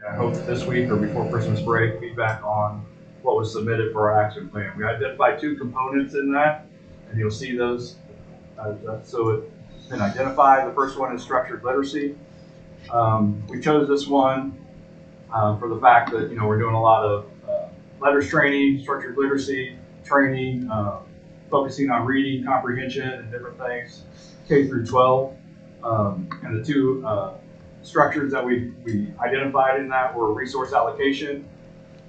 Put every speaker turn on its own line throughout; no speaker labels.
I hope this week or before Christmas break, feedback on what was submitted for our action plan. We identified 2 components in that, and you'll see those. So it's been identified. The first one is structured literacy. We chose this one for the fact that we're doing a lot of letters training, structured literacy training, focusing on reading comprehension and different things, K through 12. And the 2 structures that we identified in that were resource allocation,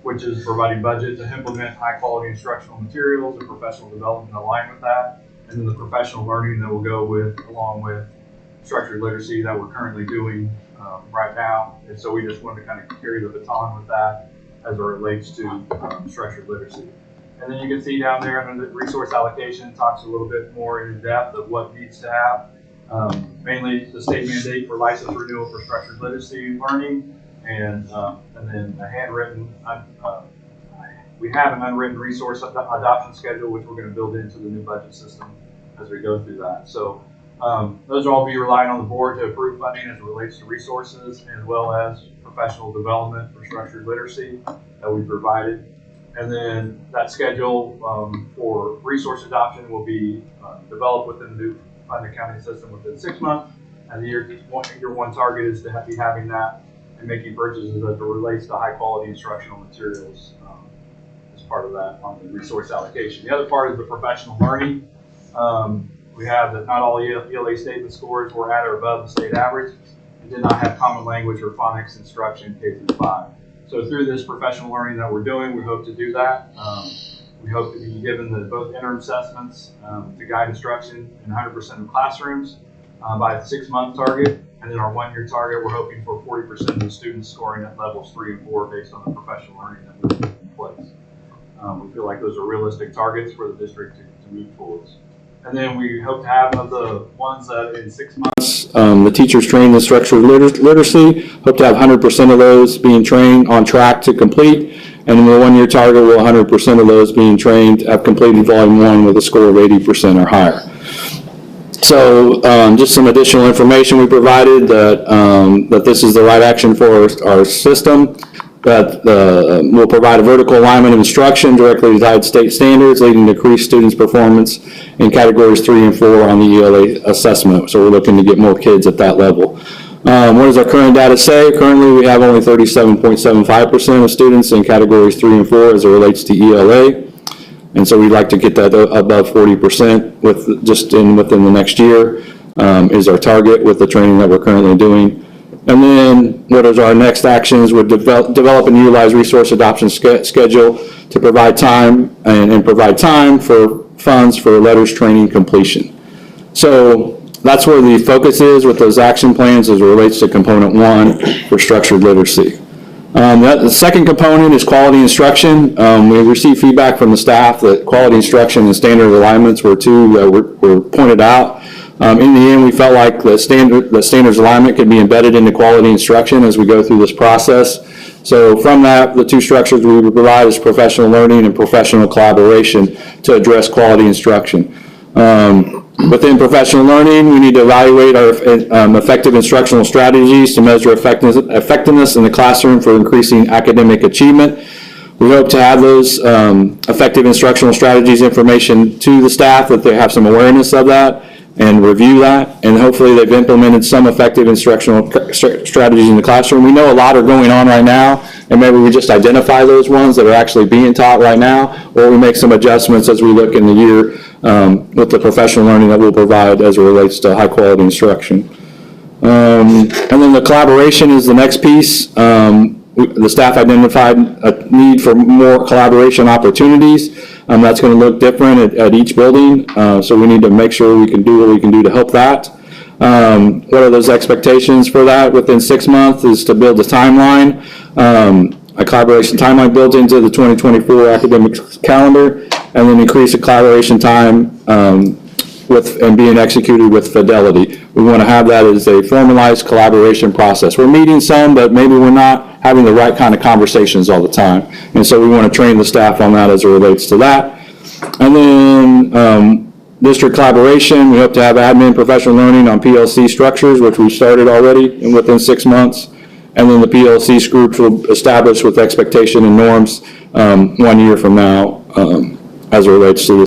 which is providing budget to implement high quality instructional materials and professional development in line with that, and then the professional learning that will go along with structured literacy that we're currently doing right now. And so we just wanted to kind of carry the baton with that as it relates to structured literacy. And then you can see down there under the resource allocation talks a little bit more in depth of what needs to have. Mainly the state mandate for license renewal for structured literacy learning, and then a handwritten, we have an unwritten resource adoption schedule, which we're going to build into the new budget system as we go through that. So those will all be relying on the board to approve funding as it relates to resources, as well as professional development for structured literacy that we provided. And then that schedule for resource adoption will be developed within the new fund accounting system within 6 months. And the year one target is to be having that and making purchases as it relates to high quality instructional materials as part of that on the resource allocation. The other part is the professional learning. We have that not all ELA statement scores were at or above the state average and did not have common language or phonics instruction K through 5. So through this professional learning that we're doing, we hope to do that. We hope to be given both interim assessments to guide instruction in 100% of classrooms by the 6-month target. And then our 1-year target, we're hoping for 40% of the students scoring at levels 3 and 4 based on the professional learning that we've put in place. We feel like those are realistic targets for the district to move towards. And then we hope to have of the ones that in 6 months, the teachers trained in structured literacy, hope to have 100% of those being trained on track to complete. And in the 1-year target, will 100% of those being trained have completed volume 1 with a score of 80% or higher. So just some additional information we provided that this is the right action for our system, that will provide a vertical alignment of instruction directly tied to state standards, leading to increased students' performance in categories 3 and 4 on the ELA assessment. So we're looking to get more kids at that level. What does our current data say? Currently, we have only 37.75% of students in categories 3 and 4 as it relates to ELA. And so we'd like to get that above 40% within the next year is our target with the training that we're currently doing. And then what is our next actions would develop and utilize resource adoption schedule to provide time and provide time for funds for letters training completion. So that's where the focus is with those action plans as it relates to component 1 for structured literacy. The second component is quality instruction. We received feedback from the staff that quality instruction and standard alignments were were pointed out. In the end, we felt like the standards alignment could be embedded into quality instruction as we go through this process. So from that, the 2 structures we would provide is professional learning and professional collaboration to address quality instruction. Within professional learning, we need to evaluate our effective instructional strategies to measure effectiveness in the classroom for increasing academic achievement. We hope to have those effective instructional strategies information to the staff, that they have some awareness of that and review that, and hopefully they've implemented some effective instructional strategies in the classroom. We know a lot are going on right now, and maybe we just identify those ones that are actually being taught right now, or we make some adjustments as we look in the year with the professional learning that we'll provide as it relates to high quality instruction. And then the collaboration is the next piece. The staff identified a need for more collaboration opportunities. That's going to look different at each building, so we need to make sure we can do what we can do to help that. What are those expectations for that within 6 months is to build a timeline. A collaboration timeline built into the 2024 academic calendar, and then increase the collaboration time and being executed with fidelity. We want to have that as a formalized collaboration process. We're meeting some, but maybe we're not having the right kind of conversations all the time. And so we want to train the staff on that as it relates to that. And then district collaboration, we hope to have admin professional learning on PLC structures, which we started already within 6 months.
and then the PLC groups will establish with expectation and norms 1 year from now as it relates to